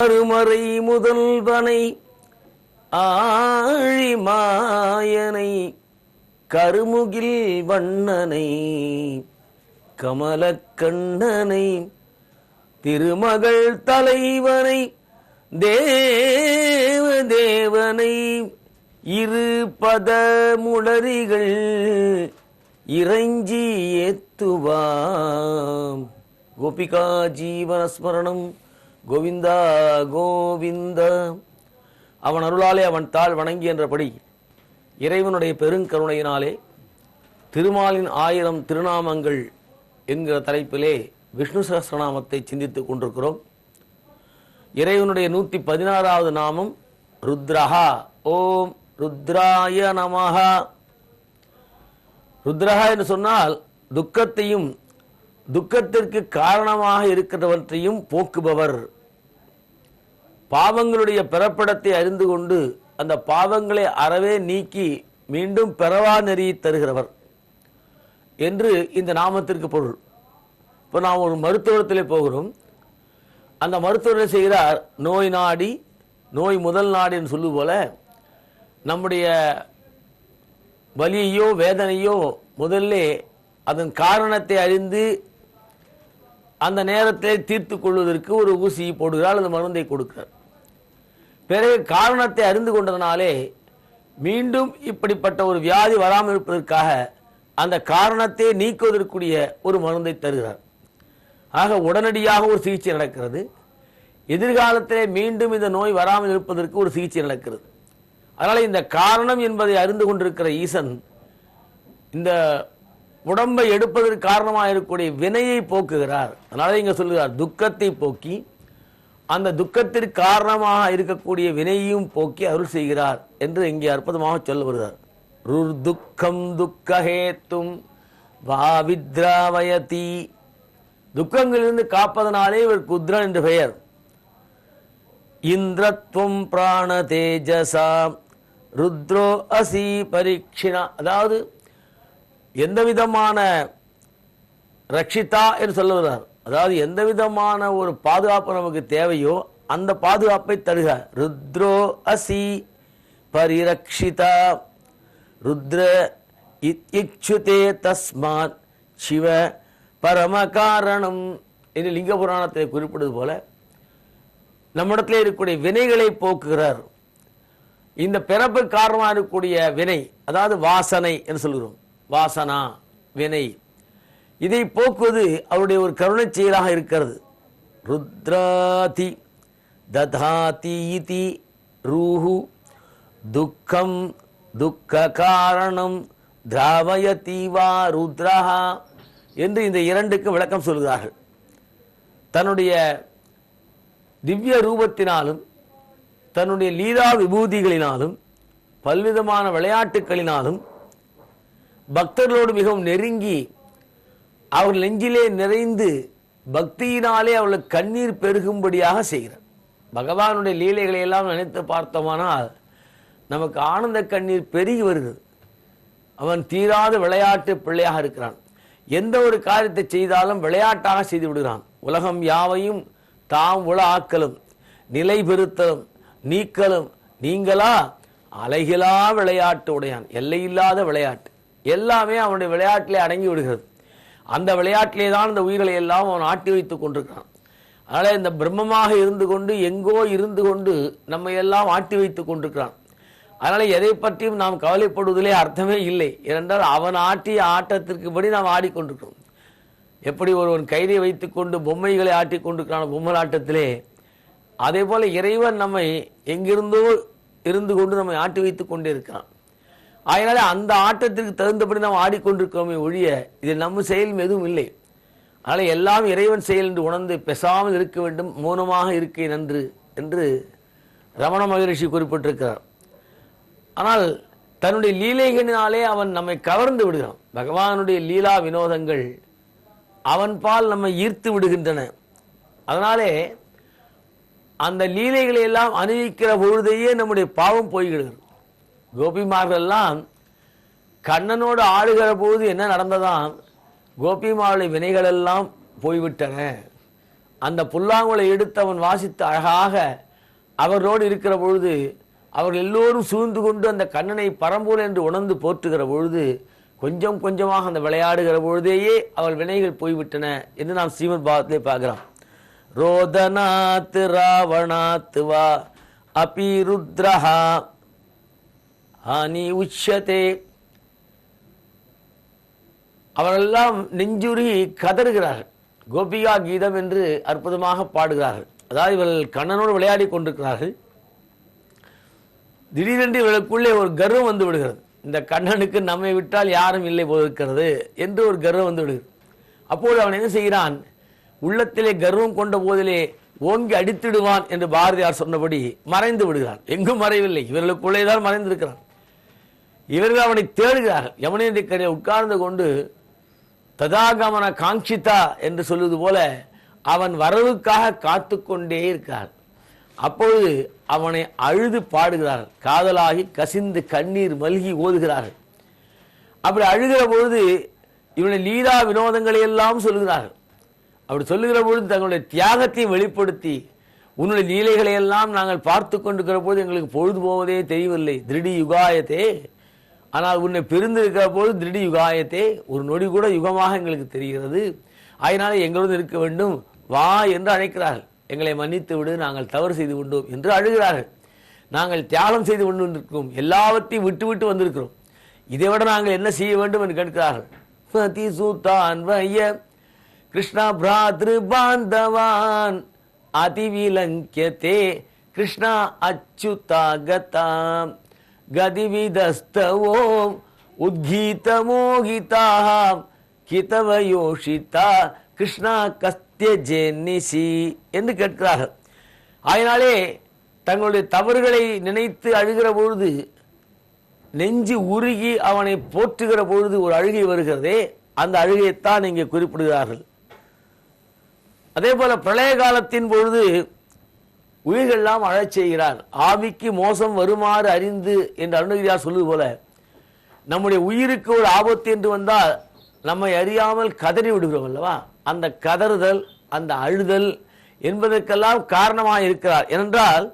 அருமறை முதல்வனை ஆழிமாயனை கருமுகில் வண்ணனை கமலக்கண்ணனை திருமகள் தலைவனை தேவதேவனை இரு பதமுளரிகள் இறைஞ்சி ஏத்துவாம். கோபிகா ஜீவனஸ்மரணம் கோவிந்தா கோவிந்த. அவன் அருளாலே அவன் தாழ் வணங்கி என்றபடி இறைவனுடைய பெருங்கருணையினாலே திருமாலின் 1000 திருநாமங்கள் என்கிற தலைப்பிலே விஷ்ணு சஹஸ்ரநாமத்தை சிந்தித்துக் கொண்டிருக்கிறோம். இறைவனுடைய 116வது நாமம் ருத்ரஹா. ஓம் ருத்ராய நமஹா. ருத்ரஹா என்று சொன்னால் துக்கத்தையும் துக்கத்திற்கு காரணமாக இருக்கிறவற்றையும் போக்குபவர். பாவங்களுடைய பிறப்பிடத்தை அறிந்து கொண்டு அந்த பாவங்களை அறவே நீக்கி மீண்டும் பெறவா நெறியை தருகிறவர் என்று இந்த நாமத்திற்கு பொருள். இப்போ நாம் ஒரு மருத்துவத்திலே போகிறோம். அந்த மருத்துவர் செய்கிறார் நோய் நாடி, நோய் முதல் நாடி என்று சொல்லுவது போல நம்முடைய வலியையோ வேதனையோ முதல்ல அதன் காரணத்தை அறிந்து அந்த நேரத்தை தீர்த்து கொள்வதற்கு ஒரு ஊசியை போடுகிறார், அந்த மருந்தை கொடுக்கிறார். பிறகு காரணத்தை அறிந்து கொண்டதனாலே மீண்டும் இப்படிப்பட்ட ஒரு வியாதி வராமல் இருப்பதற்காக அந்த காரணத்தை நீக்குவதற்குரிய ஒரு மருந்தை தருகிறார். ஆக உடனடியாக ஒரு சிகிச்சை நடக்கிறது. எதிர்காலத்திலே மீண்டும் இந்த நோய் வராமல் இருப்பதற்கு ஒரு சிகிச்சை நடக்கிறது. அதனால் இந்த காரணம் என்பதை அறிந்து கொண்டிருக்கிற ஈசன் இந்த உடம்பை எடுப்பதற்கு காரணமாக இருக்கக்கூடிய வினையை போக்குகிறார். அதனால இங்க சொல்கிறார் துக்கத்தை போக்கி அந்த துக்கத்திற்கு காரணமாக இருக்கக்கூடிய வினையையும் போக்கி அருள் செய்கிறார் என்று இங்கே அற்புதமாக சொல்ல வருகிறார். ருர்துக்கம் துக்கஹேத்தும் வாவித்ராவயதி. துக்கங்களிலிருந்து காப்பதனாலே இவர் குத்ரன் என்று பெயர். இந்திரத்வம் பிராண தேஜசா ருத்ரோ அசி பரீட்சிணா. அதாவது எந்த விதமான ரட்சிதா என்று சொல்லுகிறார். அதாவது எந்த விதமான ஒரு பாதுகாப்பு நமக்கு தேவையோ அந்த பாதுகாப்பை தருக. ருத்ரோ அசி பரிரக்ஷிதா ருத்ர இச்சுதே தஸ்மாத் சிவ பரமகாரணம் என்று லிங்க புராணத்தை குறிப்பிடுவது போல நம்மிடத்தில் இருக்கக்கூடிய வினைகளை போக்குகிறார். இந்த பிறப்பு காரணமாக இருக்கக்கூடிய வினை, அதாவது வாசனை என்று சொல்கிறோம், வாசனா வினை, இதை போக்குவது அவருடைய ஒரு கருணை செயலாக இருக்கிறது. ருத்ராதி ததாதி இதி ரூஹு துக்கம் துக்க காரணம் திராவயதி வா ருத்ரஹா என்று இந்த இரண்டுக்கு விளக்கம் சொல்கிறார்கள். தன்னுடைய திவ்ய ரூபத்தினாலும் தன்னுடைய லீலா விபூதிகளினாலும் பல்விதமான விளையாட்டுகளினாலும் பக்தர்களோடு மிகவும் நெருங்கி அவர்கள் நெஞ்சிலே நிறைந்து பக்தியினாலே அவர்களுக்கு கண்ணீர் பெருகும்படியாக செய்கிறார். பகவானுடைய லீலைகளை எல்லாம் நினைத்து பார்த்தோமானால் நமக்கு ஆனந்த கண்ணீர் பெருகி வருகிறது. அவன் தீராத விளையாட்டு பிள்ளையாக இருக்கிறான். எந்த ஒரு காரியத்தை செய்தாலும் விளையாட்டாக செய்து விடுகிறான். உலகம் யாவையும் தாம் உள ஆக்கலும் நிலை பெறுத்தலும் நீக்கலும் நீங்களா அலைகிலா விளையாட்டு உடையான். எல்லையில்லாத விளையாட்டு எல்லாமே அவனுடைய விளையாட்டிலே அடங்கி விடுகிறது. அந்த விளையாட்டிலே தான் இந்த உயிர்களை எல்லாம் அவன் ஆட்டி வைத்துக் கொண்டிருக்கிறான். அதனால இந்த பிரம்மமாக இருந்து கொண்டு எங்கோ இருந்து கொண்டு நம்மை எல்லாம் ஆட்டி வைத்துக் கொண்டிருக்கிறான். அதனால எதை பற்றியும் நாம் கவலைப்படுவதிலே அர்த்தமே இல்லை. ஏனென்றால் அவன் ஆட்டிய ஆட்டத்திற்கு படி நாம் ஆடிக்கொண்டிருக்கிறோம். எப்படி ஒருவன் கைதை வைத்துக் கொண்டு பொம்மைகளை ஆட்டி கொண்டிருக்கிறான் பொம்மலாட்டத்திலே, அதே போல இறைவன் நம்மை எங்கிருந்தோ இருந்து கொண்டு நம்மை ஆட்டி வைத்துக் கொண்டே இருக்கிறான். அதனால அந்த ஆட்டத்திற்கு தகுந்தபடி நாம் ஆடிக்கொண்டிருக்கிறோமே ஒழிய இது நம்ம செயலும் எதுவும் இல்லை. அதனால எல்லாம் இறைவன் செயல் என்று உணர்ந்து பெசாமல் இருக்க வேண்டும், மௌனமாக இருக்கே நன்று என்று ரமண மகரிஷி குறிப்பிட்டிருக்கிறார். ஆனால் தன்னுடைய லீலைகளினாலே அவன் நம்மை கவர்ந்து விடுகிறான். பகவானுடைய லீலா வினோதங்கள் அவன் பால் நம்மை ஈர்த்து விடுகின்றன. அதனாலே அந்த லீலைகளை எல்லாம் அணிவிக்கிற பொழுதையே நம்முடைய பாவம் போய்கிறது. கோபிமார்கள் எல்லாம் கண்ணனோடு ஆடுகிற போது என்ன நடந்ததாம், கோபிமாருடைய வினைகள் எல்லாம் போய்விட்டன. அந்த புல்லாங்குழலை எடுத்து அவன் வாசித்து அழகாக அவர்களோடு இருக்கிற பொழுது அவர்கள் எல்லோரும் சூழ்ந்து கொண்டு அந்த கண்ணனை பரம்பொருள் என்று உணர்ந்து போற்றுகிற பொழுது கொஞ்சம் கொஞ்சமாக அந்த விளையாடுகிற பொழுதேயே அவள் வினைகள் போய்விட்டன என்று நாம் ஸ்ரீமத் பாகவத்திலே பார்க்கிறோம். ரோதனாத் ராவணாத் வா அபி ருத்ரஹா ஹானி உச்சதே. அவரெல்லாம் நெஞ்சுருகி கதறுகிறார்கள். கோபிகா கீதம் என்று அற்புதமாக பாடுகிறார்கள். அதாவது இவர்கள் கண்ணனோடு விளையாடி கொண்டிருக்கிறார்கள். திடீரென்று இவர்களுக்குள்ளே ஒரு கர்வம் வந்து விடுகிறது. இந்த கண்ணனுக்கு நம்மை விட்டால் யாரும் இல்லை போல் இருக்கிறது என்று ஒரு கர்வம் வந்து விடுகிறது. அப்போது அவன் என்ன செய்கிறான், உள்ளத்திலே கர்வம் கொண்ட போதிலே ஓங்கி அடித்திடுவான் என்று பாரதியார் சொன்னபடி மறைந்து விடுகிறான். எங்கும் மறைவில்லை, இவர்களுக்குள்ளேதான் மறைந்திருக்கிறான். இவர்கள் அவனை தேடுகிறார்கள். யமுனை கரையை உட்கார்ந்து கொண்டு ததாகமன காங்கிதா என்று சொல்வது போல அவன் வரவுக்காக காத்து கொண்டே இருக்கிறார். அப்பொழுது அவனை அழுது பாடுகிறார்கள். காதலாகி கசிந்து கண்ணீர் மல்கி ஓதுகிறார்கள். அப்படி அழுகிற பொழுது இவனுடைய லீலா வினோதங்களை எல்லாம் சொல்லுகிறார்கள். அப்படி சொல்லுகிற பொழுது தங்களுடைய தியாகத்தை வெளிப்படுத்தி, உன்னுடைய லீலைகளை எல்லாம் நாங்கள் பார்த்து கொண்டிருக்கிற போது எங்களுக்கு பொழுது போவதே தெரியவில்லை. திருடி யுகாயத்தே, ஆனால் உன்னை பிரிந்திருக்கிற போது திருடி யுகாயத்தே, ஒரு நொடி கூட யுகமாக எங்களுக்கு தெரிகிறது. அதனால எங்களோடு இருக்க வேண்டும், வா என்று அழைக்கிறார்கள். எங்களை மன்னித்து விடு, நாங்கள் தவறு செய்து கொண்டோம் என்று அழுகிறார்கள். நாங்கள் தியாகம் செய்து கொண்டிருக்கிறோம், எல்லாவற்றையும் விட்டு விட்டு வந்திருக்கிறோம், இதை விட நாங்கள் என்ன செய்ய வேண்டும் என்று கேட்கிறார்கள். கிருஷ்ணா பிராத்ரு பாந்தவான் அதிவிலங்கியதே கிருஷ்ணா அச்சுதாகதாம் கதிவிதஸ்தவோம் உத்கீத மோகிதாம் கிதவயோஷிதா கிருஷ்ணா கஸ்திய ஜென்னிசி என்று கேட்கிறார்கள். அதனாலே தங்களுடைய தவறுகளை நினைத்து அழுகிற பொழுது, நெஞ்சு உருகி அவனை போற்றுகிற பொழுது ஒரு அழுகை வருகிறதே, அந்த அழுகையைத்தான் இங்கே குறிப்பிடுகிறார்கள். அதே போல பிரளய காலத்தின் பொழுது உயிர்களெல்லாம் அழச் செய்கிறார். ஆவிக்கு மோசம் வருமாறு அறிந்து என்று அருணகிரியார் சொல்வது போல, நம்முடைய உயிருக்கு ஒரு ஆபத்து என்று வந்தால் நம்மை அறியாமல் கதறி விடுகிறோம் அல்லவா, அந்த கதறுதல், அந்த அழுதல் என்பதற்கெல்லாம் காரணமாக இருக்கிறார். ஏனென்றால்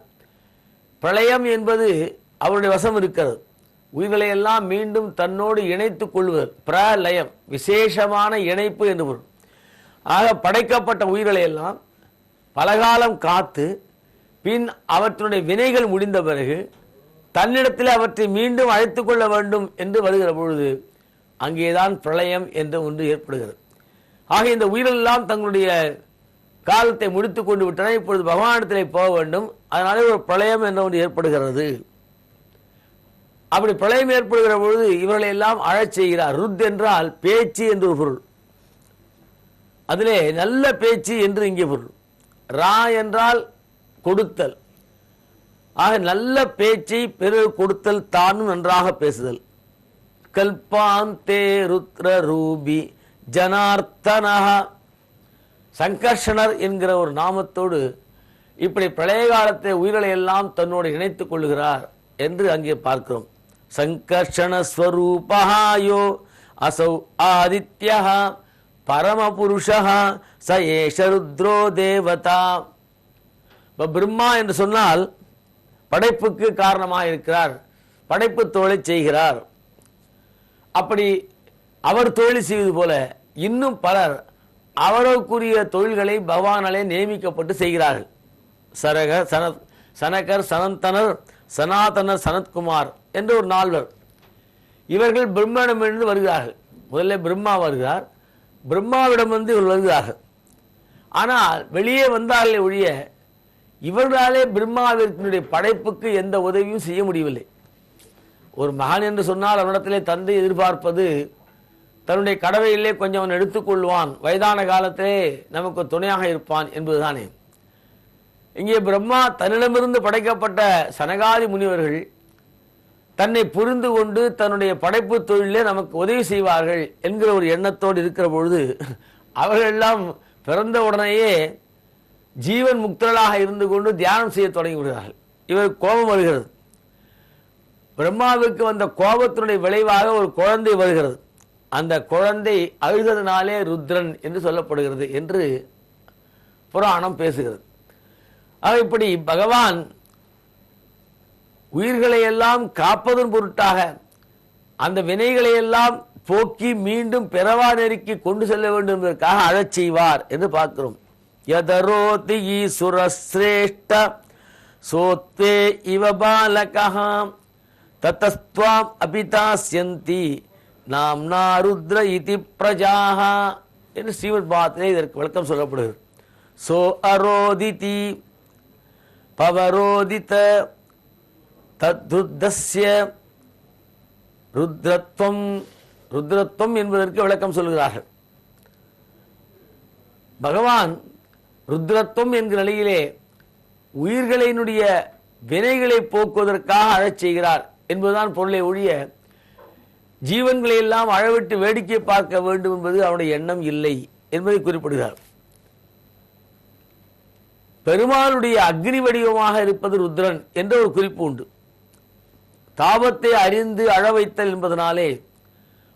பிரளயம் என்பது அவருடைய வசம் இருக்கிறது. உயிர்களை எல்லாம் மீண்டும் தன்னோடு இணைத்துக் கொள்வது பிரலயம், விசேஷமான இணைப்பு என்று பொருள். ஆக படைக்கப்பட்ட உயிர்களை எல்லாம் பலகாலம் காத்து பின் அவற்றுடைய வினைகள் முடிந்த பிறகு தன்னிடத்தில் அவற்றை மீண்டும் அழைத்துக் கொள்ள வேண்டும் என்று வருகிற பொழுது அங்கேதான் பிரளயம் என்று ஒன்று ஏற்படுகிறது. ஆக இந்த உயிர்கள் எல்லாம் தங்களுடைய காலத்தை முடித்துக் கொண்டு விட்டன. இப்பொழுது பகவானிடத்திலே போக வேண்டும். அதனாலே ஒரு பிரளயம் என்ற ஒன்று ஏற்படுகிறது. அப்படி பிரளயம் ஏற்படுகிற பொழுது இவர்களை எல்லாம் அழச் செய்கிறார். ருத் என்றால் பேச்சு என்று ஒரு பொருள், அதிலே நல்ல பேச்சு என்று இங்கே பொருள். ரா என்றால் கொடுத்தல். ஆக நல்ல பேச்சை பிறகு கொடுத்தல், தானும் நன்றாக பேசுதல். கல்பாந்தே ருத்ர ரூபி ஜனார்த்தனஹ, சங்கர்ஷணர் என்கிற ஒரு நாமத்தோடு இப்படி பிரளய காலத்தை உயிர்களை எல்லாம் தன்னோடு இணைத்துக் கொள்ளுகிறார் என்று அங்கே பார்க்கிறோம். சங்கர்ஷணஸ்வரூபஹாயோ அசௌ ஆதித்யஹ பரமபுருஷஹ ச ஏஷ ருத்ரோ தேவதா. பிரம்மா என்று சொன்னால் படைப்புக்கு காரணமாக இருக்கிறார், படைப்பு தொழிலை செய்கிறார். அப்படி அவர் தொழில் செய்வது போல இன்னும் பலர் அவருக்குரிய தொழில்களை பகவானாலே நியமிக்கப்பட்டு செய்கிறார்கள். சனகர், சனந்தனர், சனாதனர், சனத்குமார் என்று ஒரு நால்வர். இவர்கள் பிரம்மனிடமிருந்து வருகிறார்கள். முதல்ல பிரம்மா வருகிறார், பிரம்மாவிடம் இவர் வருகிறார்கள். ஆனால் வெளியே வந்தாலே ஒழிய இவர்களாலே பிரம்மாவினுடைய படைப்புக்கு எந்த உதவியும் செய்ய முடியவில்லை. ஒரு மகன் என்று சொன்னால் அவனிடத்திலே தந்தை எதிர்பார்ப்பது தன்னுடைய கடவையிலே கொஞ்சம் அவன் எடுத்துக்கொள்வான், வயதான காலத்திலே நமக்கு துணையாக இருப்பான் என்பதுதானே. இங்கே பிரம்மா தன்னிடமிருந்து படைக்கப்பட்ட சனகாதி முனிவர்கள் தன்னை புரிந்து கொண்டு தன்னுடைய படைப்பு தொழிலே நமக்கு உதவி செய்வார்கள் என்கிற ஒரு எண்ணத்தோடு இருக்கிற பொழுது அவர்கள் எல்லாம் பிறந்த உடனேயே ஜீவன் முக்தர்களாக இருந்து கொண்டு தியானம் செய்ய தொடங்கி விடுகிறார்கள். இவர் கோபம் வருகிறது. பிரம்மாவுக்கு வந்த கோபத்தினுடைய விளைவாக ஒரு குழந்தை வருகிறது. அந்த குழந்தை அழுததினாலே ருத்ரன் என்று சொல்லப்படுகிறது என்று புராணம் பேசுகிறது. ஆக இப்படி பகவான் உயிர்களை எல்லாம் காப்பதன் பொருட்டாக அந்த வினைகளை எல்லாம் போக்கி மீண்டும் பிறவா நெருக்கி கொண்டு செல்ல வேண்டும் என்பதற்காக அழச் செய்வார் என்று பார்க்கிறோம். யதரோதி ஈசுரஸ்ரேஷ்ட சோத்வே இவ பாலகஹ ததஸ்த்வாம் அபிதாஸ்யந்தி நாம்னா ருத்ர இதி பிரஜாஹ என்று ஸ்ரீமத் பாகவதத்திலே இதற்கு விளக்கம் சொல்லப்படுகிறது. சோ அரோதிதி பவரோதித தத்ருத்தஸ்ய ருத்ரத்வம், ருத்ரத்வம் என்பதற்கு விளக்கம் சொல்கிறார்கள். பகவான் ருத்ரத்வம் என்கிற நிலையிலே உயிர்களினுடைய வினைகளை போக்குவதற்காக அழச் செய்கிறார் என்பதுதான் பொருளை ஒழிய ஜீவன்களை எல்லாம் அழவிட்டு வேடிக்கை பார்க்க வேண்டும் என்பது அவனுடைய எண்ணம் இல்லை என்பதை குறிப்பிடுகிறார். பெருமாளுடைய அக்னி வடிவமாக இருப்பது ருத்ரன் என்ற ஒரு குறிப்பு உண்டு. தாபத்தை அறிந்து அழ வைத்தல் என்பதனாலே,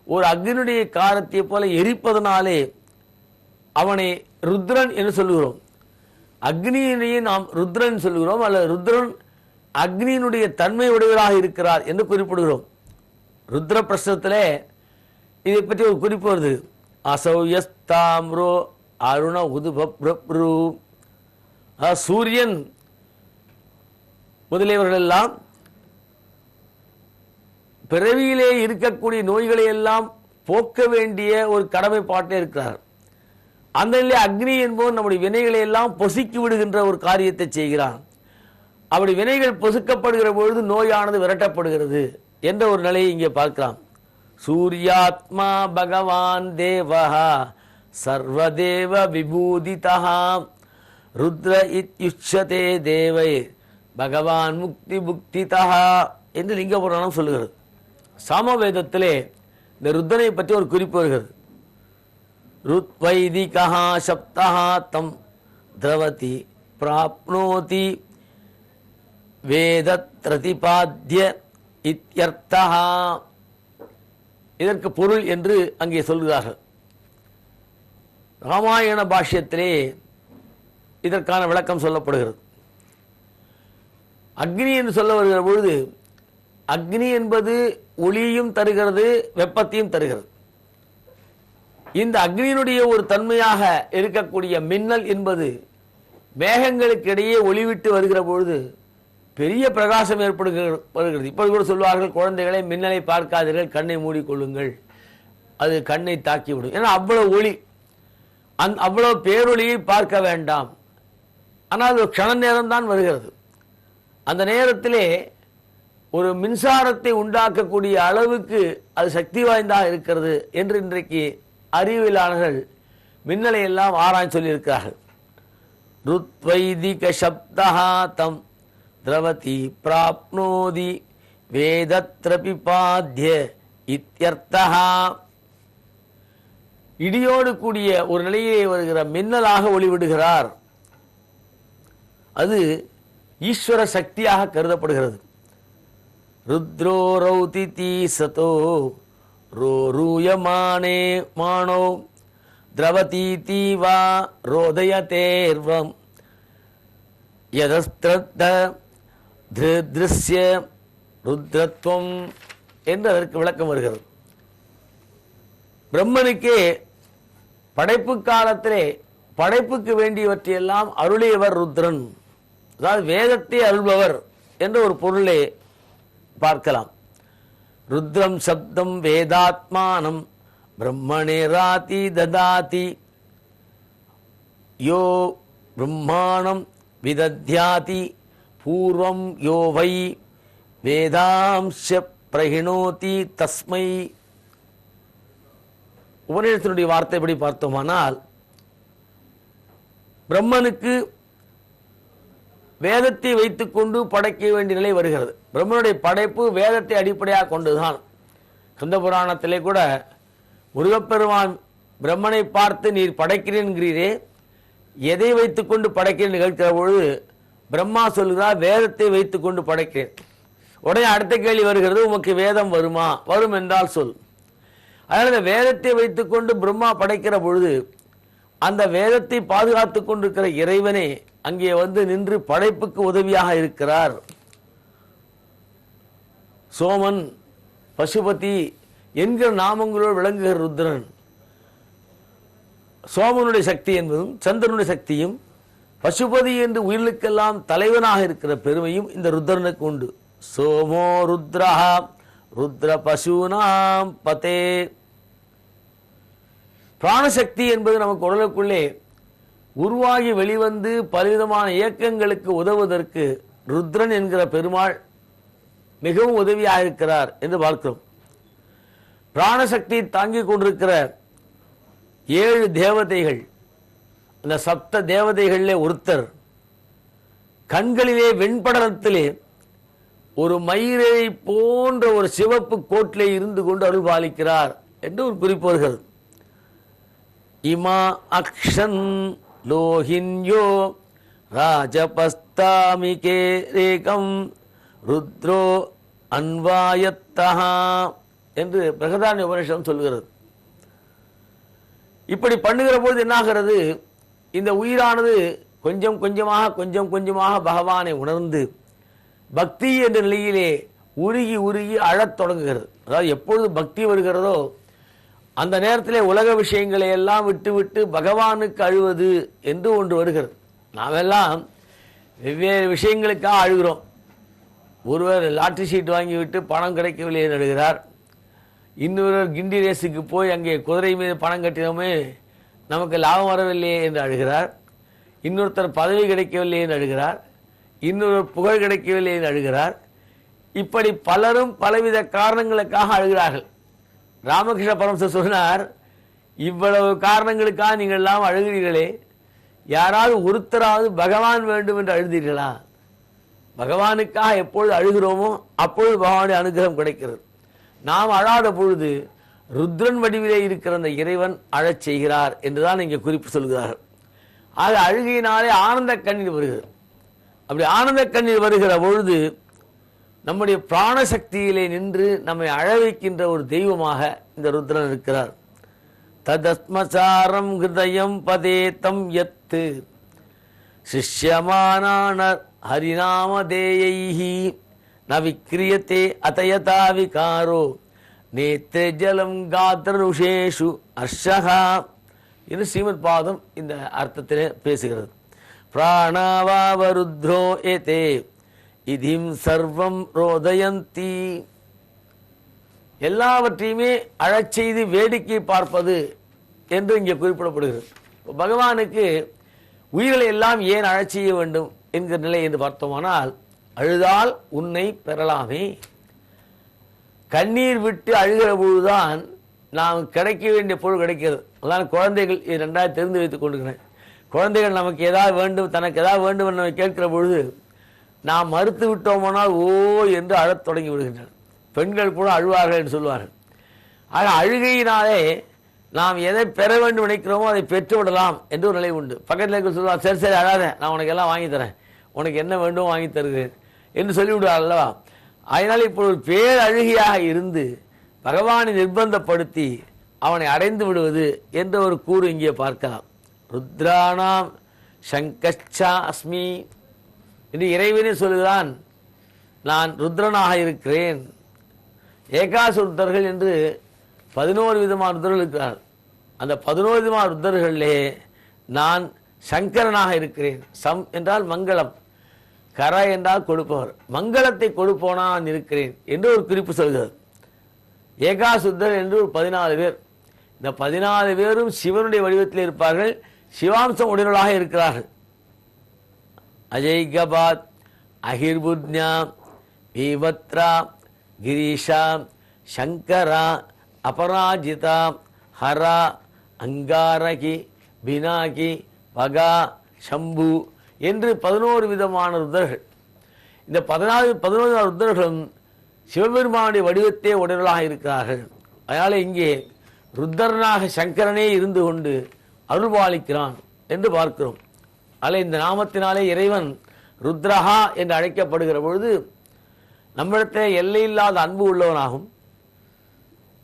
ஒரு அக்னியுடைய காரத்தை போல எரிப்பதனாலே அவனை ருத்ரன் என்று சொல்லுகிறோம். அக்னியினையே நாம் ருத்ரன் சொல்லுகிறோம், அல்லது ருத்ரன் அக்னியினுடைய தன்மை உடையவராக இருக்கிறார் என்று குறிப்பிடுகிறோம். ருத்ர பிரஸ்னத்திலே இதை பற்றி ஒரு குறிப்பு வருது. அசௌயஸ்தாம்ரோ அருண உதுபப்ரு, சூரியன் முதலியவர்கள் எல்லாம் பிறவியிலே இருக்கக்கூடிய நோய்களை எல்லாம் போக்க வேண்டிய ஒரு கடமைப்பாட்டில் இருக்கிறார். அந்த நிலையில் அக்னி என்பவன் நம்முடைய வினைகளை எல்லாம் பொசுக்கி விடுகின்ற ஒரு காரியத்தை செய்கிறான். அப்படி வினைகள் பொசுக்கப்படுகிற பொழுது நோயானது விரட்டப்படுகிறது என்ற ஒரு நிலையை இங்கே பார்க்கலாம். சூர்யாத்மா பகவான் தேவஹா சர்வதேவ விபூதிதஹா ருத்ர இத்யுச்சதே தேவை பகவான் முக்தி புக்திதஹா என்று லிங்க புராணம் சொல்லுகிறது. சாமவேதத்திலே இந்த ருத்ரனை பற்றி ஒரு குறிப்பு வருகிறது. ருத்வைதிகா சப்தஹா தம் திரவதி பிராப்னோதி வேதத்ரதிபாத்ய இத்யர்த்தஹா. இதற்கு பொருள் என்று அங்கே சொல்கிறார்கள். ராமாயண பாஷ்யத்திலே இதற்கான விளக்கம் சொல்லப்படுகிறது. அக்னி என்று சொல்ல வருகிற பொழுது, அக்னி என்பது ஒளியும் தருகிறது, வெப்பத்தையும் தருகிறது. இந்த அக்னியினுடைய ஒரு தன்மையாக இருக்கக்கூடிய மின்னல் என்பது மேகங்களுக்கு இடையே ஒளிவிட்டு வருகிற பொழுது பெரிய பிரகாசம் ஏற்படுகிறது. இப்போது கூட சொல்வார்கள், குழந்தைகளை மின்னலை பார்க்காதீர்கள், கண்ணை மூடிக்கொள்ளுங்கள், அது கண்ணை தாக்கிவிடும். ஏன்னா அவ்வளவு ஒளி, அவ்வளவு பேரொளியை பார்க்க வேண்டாம். ஆனால் அது க்ஷண நேரம்தான் வருகிறது. அந்த நேரத்திலே ஒரு மின்சாரத்தை உண்டாக்கக்கூடிய அளவுக்கு அது சக்தி வாய்ந்தாக இருக்கிறது என்று இன்றைக்கு அறிவியலாளர்கள் மின்னலை எல்லாம் ஆராய்ச்சி சொல்லியிருக்கிறார்கள். ருத்வைதிக சப்தஹா தம் திரவதி பிராப்னோதி வேதத்ரபிபாத்ய இத்யர்த்தஹா. இடியோடு கூடிய ஒரு நிலையிலே வருகிற மின்னலாக ஒளிவிடுகிறார். அது ஈஸ்வர சக்தியாக கருதப்படுகிறது. ருத்ரோ ரௌதிதி சதோ ரோரூயமானே மானோ திரவதீதி வா ரோதயதேர்வம் யதஸ்த்ரத்த திருத்ருஸ்ய ருத்ரத்வம் என்று அதற்கு விளக்கம் வருகிறது. பிரம்மனுக்கே படைப்பு காலத்திலே படைப்புக்கு வேண்டியவற்றையெல்லாம் அருளியவர் ருத்ரன், அதாவது வேதத்தை அருள்பவர் என்ற ஒரு பொருளை பார்க்கலாம். ருத்ரம் சப்தம் வேதாத்மானம் பிரம்மணே ராதி ததாதி யோ பிரம்மாணம் விதத்யாதி பூர்வம் யோ வை வேதாம்ச பிரகிணோதி தஸ்மை. உபநிஷத்தினுடைய வார்த்தைப்படி பார்த்தோமானால், பிரம்மனுக்கு வேதத்தை வைத்துக் கொண்டு படைக்க வேண்டிய நிலை வருகிறது. பிரம்மனுடைய படைப்பு வேதத்தை அடிப்படையாக கொண்டுதான். கந்த புராணத்திலே கூட முருகப்பெருமான் பிரம்மனை பார்த்து நீர் படைக்கிறேன்கிறீரே, எதை வைத்துக் கொண்டு படைக்கிறேன் நிகழ்கிற பொழுது பிரம்மா சொல்கிறார், வேதத்தை வைத்துக் கொண்டு படைக்கிறேன். உடனே அடுத்த கேள்வி வருகிறது, உமக்கு வேதம் வருமா? வரும் என்றால் சொல். அதனால் இந்த வேதத்தை வைத்துக் கொண்டு பிரம்மா படைக்கிற பொழுது அந்த வேதத்தை பாதுகாத்து கொண்டிருக்கிற இறைவனே அங்கே வந்து நின்று படைப்புக்கு உதவியாக இருக்கிறார். சோமன், பசுபதி என்கிற நாமங்களோடு விளங்குகிற ருத்ரன். சோமனுடைய சக்தி என்பதும் சந்திரனுடைய சக்தியும் பசுபதி என்று உயிர்களுக்கெல்லாம் தலைவனாக இருக்கிற பெருமையும் இந்த ருத்ரனுக்கு உண்டு. சோமோ ருத்ரஹா ருத்ர பசுனாம் பதே. பிராணசக்தி என்பது நமக்கு உடலுக்குள்ளே உருவாகி வெளிவந்து பலவிதமான இயக்கங்களுக்கு உதவுவதற்கு ருத்ரன் என்கிற பெருமாள் மிகவும் உதவியாக இருக்கிறார் என்று பார்க்கிறோம். பிராணசக்தியை தாங்கிக் கொண்டிருக்கிற 7 தேவதைகள், அந்த சப்த தேவதைகளிலே ஒருத்தர் கண்களிலே வெண்படலத்திலே ஒரு மயிரை போன்ற ஒரு சிவப்பு கோட்டிலே இருந்து கொண்டு அருள் பாலிக்கிறார் என்று ஒரு குறிப்பு வருகிறது. இமா அக்ஷன் லோஹின்யோ ராஜபஸ்தாமிகே ரேகம் ருத்ரோ அன்வாயத்தஹா என்று பிரகதாரண்ய உபநிஷதம் சொல்கிறது. இப்படி பண்ணுகிற போது என்னாகிறது, இந்த உயிரானது கொஞ்சம் கொஞ்சமாக பகவானை உணர்ந்து பக்தி என்ற நிலையிலே உருகி உருகி அழத் தொடங்குகிறது. அதாவது எப்பொழுது பக்தி வருகிறதோ அந்த நேரத்திலே உலக விஷயங்களை எல்லாம் விட்டு பகவானுக்கு அழுவது என்று ஒன்று வருகிறது. நாமெல்லாம் வெவ்வேறு விஷயங்களுக்காக அழுகிறோம். ஒருவர் லாட்டரி சீட் வாங்கிவிட்டு பணம் கிடைக்கவில்லை என்று அழுகிறார். இன்னொருவர் கிண்டி ரேஸுக்கு போய் அங்கே குதிரை மீது பணம் கட்டினோமே நமக்கு லாபம் வரவில்லையே என்று அழுகிறார். இன்னொருத்தர் பதவி கிடைக்கவில்லை என்று அழுகிறார். இன்னொருவர் புகழ் கிடைக்கவில்லை என்று அழுகிறார். இப்படி பலரும் பலவித காரணங்களுக்காக அழுகிறார்கள். ராமகிருஷ்ண பரமஹம்சர் சொன்னார், இவ்வளவு காரணங்களுக்காக நீங்கள் எல்லாம் அழுகிறீர்களே, யாராவது ஒருத்தராவது பகவான் வேண்டும் என்று அழுதீர்களா? பகவானுக்காக எப்பொழுது அழுகிறோமோ அப்பொழுது பகவானுடைய அனுகிரகம் கிடைக்கிறது. நாம் அழாத பொழுது ருத்ரன் வடிவிலே இருக்கிற அந்த இறைவன் அழச் செய்கிறார் என்றுதான் இங்கே குறிப்பு சொல்கிறார்கள். ஆக அழுகையினாலே ஆனந்த கண்ணீர் வருகிறது. அப்படி ஆனந்த கண்ணீர் வருகிற பொழுது நம்முடைய பிராணசக்தியிலே நின்று நம்மை அழ வைக்கின்ற ஒரு தெய்வமாக இந்த ருத்ரன் இருக்கிறார். ததஸ்மசாரம் ஹிருதயம் பதேதம் யத்து சிஷ்யமானான ஹரிநாமதேயைஹி ந விக்ரியதே அதயதா விகாரோ நேத்ரே ஜலம் காத்ருஷேஷு அர்ஷஹா என்று ஸ்ரீமத் பாதம் இந்த அர்த்தத்திலே பேசுகிறது. பிராணாவாவருத்ரோ ஏதே இதிம் சர்வம் ரோதயந்தி. எல்லாவற்றையுமே அழச் செய்து வேடிக்கை பார்ப்பது என்று இங்கே குறிப்பிடப்படுகிறது. பகவானுக்கு உயிர்களை எல்லாம் ஏன் அழச் செய்ய வேண்டும் என்கிற நிலை என்று பார்த்தோமானால், அழுதால் உன்னை பெறலாமே. கண்ணீர் விட்டு அழுகிற பொழுதுதான் நாம் கிடைக்க வேண்டிய பொருள் கிடைக்கிறது. அதான் குழந்தைகள் நன்றாக தெரிந்து வைத்துக் கொண்டிருக்கிறேன். குழந்தைகள் நமக்கு ஏதாவது வேண்டும், தனக்கு ஏதாவது வேண்டும் என்று கேட்கிற பொழுது நாம் மறுத்து விட்டோமானால் ஓ என்று அழத் தொடங்கி விடுகின்றனர். பெண்கள் கூட அழுவார்கள் என்று சொல்வார்கள். ஆக அழுகையினாலே நாம் எதை பெற வேண்டும் நினைக்கிறோமோ அதை பெற்றுவிடலாம் என்று ஒரு நிலை உண்டு. பக்கத்தில் இருக்க சொல்லுவார், சரி சரி அழாத, நான் உனக்கு எல்லாம் வாங்கி தரேன், உனக்கு என்ன வேண்டும் வாங்கி தருகிறேன் என்று சொல்லிவிடுவார் அல்லவா. அதனால் இப்போ ஒரு பேரழுகையாக இருந்து பகவானை நிர்பந்தப்படுத்தி அவனை அடைந்து விடுவது என்ற ஒரு கூறு இங்கே பார்க்கலாம். ருத்ரானாம் சங்கச்சா அஸ்மி என்று இறைவனே சொல்கிறான், நான் ருத்ரனாக இருக்கிறேன். ஏகாசுருத்தர்கள் என்று 11 விதமான ருத்ரர்கள் இருக்கிறார். அந்த 11 விதமான ருத்ரர்களிலே நான் சங்கரனாக இருக்கிறேன். சம் என்றால் மங்களம், கர என்றால் கொடுப்பவர், மங்களத்தை கொடுப்போனா நான் இருக்கிறேன் என்று ஒரு குறிப்பு சொல்கிறது. ஏகாசுத்தர் என்று ஒரு 14 பேர். இந்த 14 பேரும் சிவனுடைய வடிவத்தில் இருப்பார்கள், சிவாம்சம் உடனலாக இருக்கிறார்கள். அஜய்கபாத், அகிர்புத்யா, வீவத்ரா, கிரீஷா, சங்கரா, அபராஜிதா, ஹரா, அங்காரகி, பினாகி, பகா, சம்பு என்று 11 விதமான ருத்ரர்கள். இந்த 11 ருத்ரர்களும் சிவபெருமானுடைய வடிவத்தே உடலாக இருக்கிறார்கள். அதனால இங்கே ருத்ரனாக சங்கரனே இருந்து கொண்டு அருள்பாலிக்கிறான் என்று பார்க்கிறோம். அதில் இந்த நாமத்தினாலே இறைவன் ருத்ரஹா என்று அழைக்கப்படுகிற பொழுது நம்மிடத்தில் எல்லையில்லாத அன்பு உள்ளவனாகும்.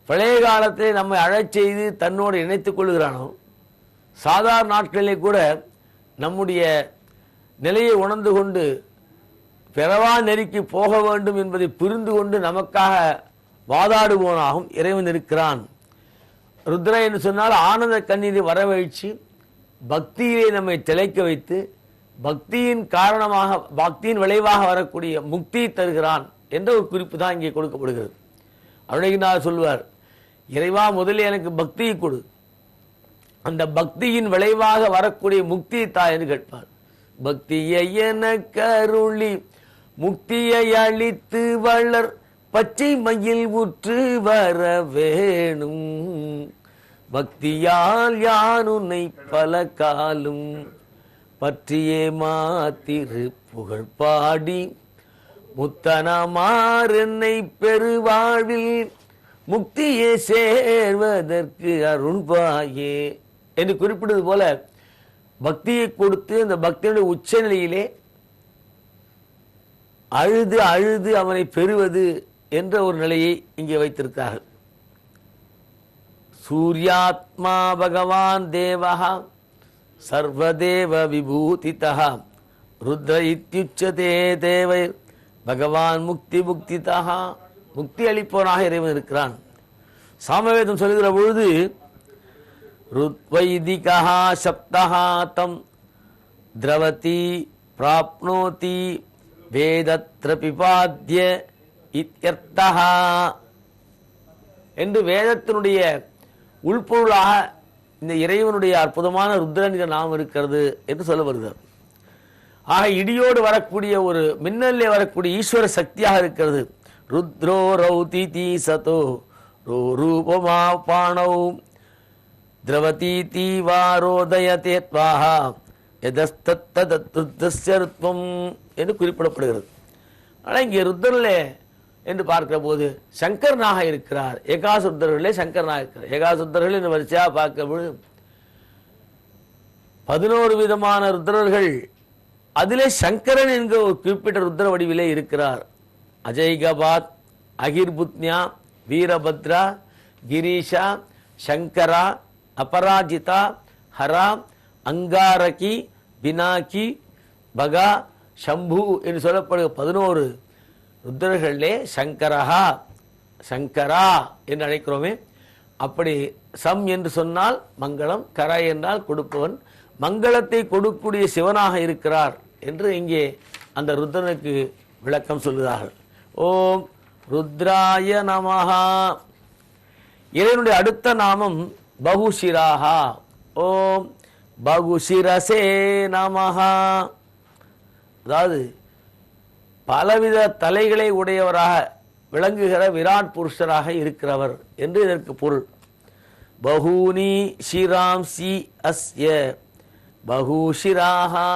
பழைய காலத்தை நம்மை அழச் செய்து தன்னோடு இணைத்துக் கொள்கிறானோ, சாதாரண நாட்களிலே கூட நம்முடைய நிலையை உணர்ந்து கொண்டு பிறவா நெருக்கி போக வேண்டும் என்பதை புரிந்து கொண்டு நமக்காக வாதாடுவோனாகவும் இறைவன் இருக்கிறான். ருத்ர என்று சொன்னால் ஆனந்த கண்ணீரை வரவழைச்சு பக்தியிலே நம்மை திளைக்க வைத்து பக்தியின் காரணமாக பக்தியின் விளைவாக வரக்கூடிய முக்தி தருகிறான் என்ற ஒரு குறிப்பு தான் இங்கே கொடுக்கப்படுகிறது. அருணகிரிநாதர் சொல்வார், இறைவா முதலில் எனக்கு பக்தியை கொடு, அந்த பக்தியின் விளைவாக வரக்கூடிய முக்தியை தா என்று கேட்பார். பக்தியை என கருளி முக்தியை அளித்து வளர் பச்சை மயில் உற்று வர வேணும், பக்தியால் யான் உன்னை பல காலும் பற்றியே மாத்திரு புகழ் பாடி முத்தனமார் என்னை பெருவாழ்வில் முக்தியை சேர்வதற்கு அருள்பாயே என்று குறிப்பிடுவது போல பக்தியை கொடுத்து அந்த பக்தியுடைய உச்ச நிலையிலே அழுது அழுது அவனை பெறுவது என்ற ஒரு நிலையை இங்கே வைத்திருக்கிறார்கள். சூர்யாத்மா பகவான் தேவஹா சர்வதேவ விபூதிதஹா ருத்ர இத்யுச்சதே தேவை பகவான் முக்தி முக்திதஹா, முக்தி அளிப்பவனாக இறைவன் இருக்கிறான். சாமவேதம் சொல்லுகிற பொழுது ருத்வைதிகா சப்தஹா தம் திரவதி பிராப்னோதி வேதத்ர பிபாத்ய இத்யர்த்தஹா என்று வேதத்தினுடைய உள்பொருளாக இந்த இறைவனுடைய அற்புதமான ருத்ரன் நாமம் இருக்கிறது என்று சொல்ல வருகிறார். ஆக இடியோடு வரக்கூடிய ஒரு மின்னலே வரக்கூடிய ஈஸ்வர சக்தியாக இருக்கிறது. ருத்ரோ ரௌதி தீ சதோ ரோ ரூபமா பாணௌ திரவதி தீவாரோதயதே த்வாஹா யதஸ்தத்தத்ருத்ஸ்யருத்வம் என்று குறிப்பிடப்படுகிறது. ஆனால் இங்கே ருத்ரலே என்று பார்க்கிற போது சங்கரனாக இருக்கிறார். ஏகாசுத்தர்களே சங்கரனாக இருக்கிறார். ஏகாசுத்தர்கள் என்று வரிசையாக பார்க்கிற பொழுது 11 விதமான ருத்ரர்கள், அதிலே சங்கரன் என்கிற ஒரு குறிப்பிட்ட ருத்ர வடிவிலே இருக்கிறார். அஜய்கபாத், அகிர்புத்யா, வீரபத்ரா, கிரீஷா, சங்கரா, அபராஜிதா, ஹரா, அங்காரகி, பினாக்கி, பகா, சம்பு என்று சொல்லப்படுகிற 11 ருத்ரர்களே சங்கரஹா, சங்கரா என்று அழைக்கிறோமே. அப்படி சம் என்று சொன்னால் மங்களம், கர என்றால் கொடுப்பவன், மங்களத்தை கொடுக்கக்கூடிய சிவனாக இருக்கிறார் என்று இங்கே அந்த ருத்ரனுக்கு விளக்கம் சொல்கிறார்கள். ஓம் ருத்ராய நமஹா. இறைவனுடைய அடுத்த நாமம் பகுஷிராஹா. ஓம் பகுஷிரசே நமஹா. அதாவது பலவித தலைகளை உடையவராக விளங்குகிற விராட் புருஷராக இருக்கிறவர் என்று இதற்கு பொருள். பகூனி ஷிராம்சி அஸ்ய பகுஷிராஹா.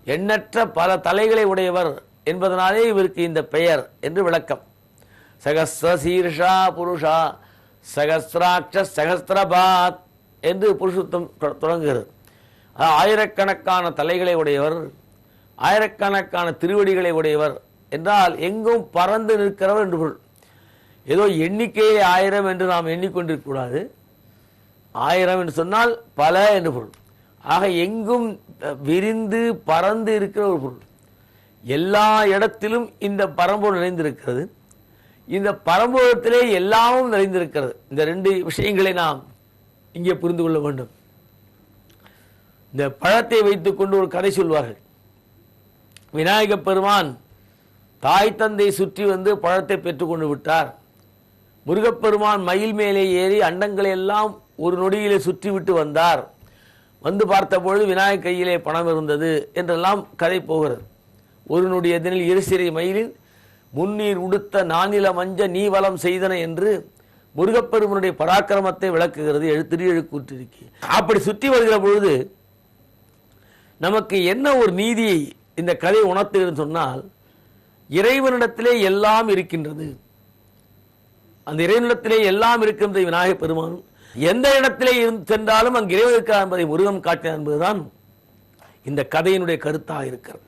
எண்ணற்ற பல தலைகளை உடையவர் என்பதனாலே இவருக்கு இந்த பெயர் என்று விளக்கம். சகஸ்ர சீர்ஷா புருஷா சகஸ்ராட்ச சகஸ்திரபாத் என்று புருஷத்துவம் தொடங்குகிறது. ஆயிரக்கணக்கான தலைகளை உடையவர், ஆயிரக்கணக்கான திருவடிகளை உடையவர் என்றால் எங்கும் பறந்து நிற்கிறவர் என்று பொருள். ஏதோ எண்ணிக்கையை 1000 என்று நாம் எண்ணிக்கொண்டிருக்கக்கூடாது. 1000 என்று சொன்னால் பல என்று பொருள். ஆக எங்கும் விரிந்து பறந்து இருக்கிற ஒரு பொருள். எல்லா இடத்திலும் இந்த பரம்பொருள் நிறைந்திருக்கிறது. இந்த பரம்பொருளத்திலே எல்லாமும் நிறைந்திருக்கிறது. இந்த 2 விஷயங்களை நாம் இங்கே புரிந்து கொள்ள வேண்டும். இந்த பழத்தை வைத்துக் கொண்டு ஒரு கதை சொல்வார்கள். விநாயக பெருமான் தாய் தந்தை சுற்றி வந்து பழத்தை பெற்றுக்கொண்டு விட்டார். முருகப்பெருமான் மயில் மேலே ஏறி அண்டங்களை எல்லாம் ஒரு நொடியிலே சுற்றி விட்டு வந்தார். வந்து பார்த்த பொழுது விநாயகர் கையிலே பணம் இருந்தது என்றெல்லாம் கதை போகிறது. ஒரு நொடி எதனில் இருசிறை மயிலில் முன்னீர் உடுத்த நானில மஞ்ச நீவலம் செய்தன என்று முருகப்பெருமனுடைய பராக்கிரமத்தை விளக்குகிறது எழுக்கூற்றிருக்கி. அப்படி சுற்றி வருகிற பொழுது நமக்கு என்ன ஒரு நீதியை இந்த கதை உணர்த்துகிறது சொன்னால், இறைவனிடத்திலே எல்லாம் இருக்கின்றது. அந்த இறைவனிடத்திலே எல்லாம் இருக்கின்ற விநாயகப் பெருமான் எந்த இடத்திலே சென்றாலும் அங்கு இறைவன் இருக்கிறார் என்பதை முருகன் காட்டினார் என்பதுதான் இந்த கதையினுடைய கருத்தாக இருக்கிறது.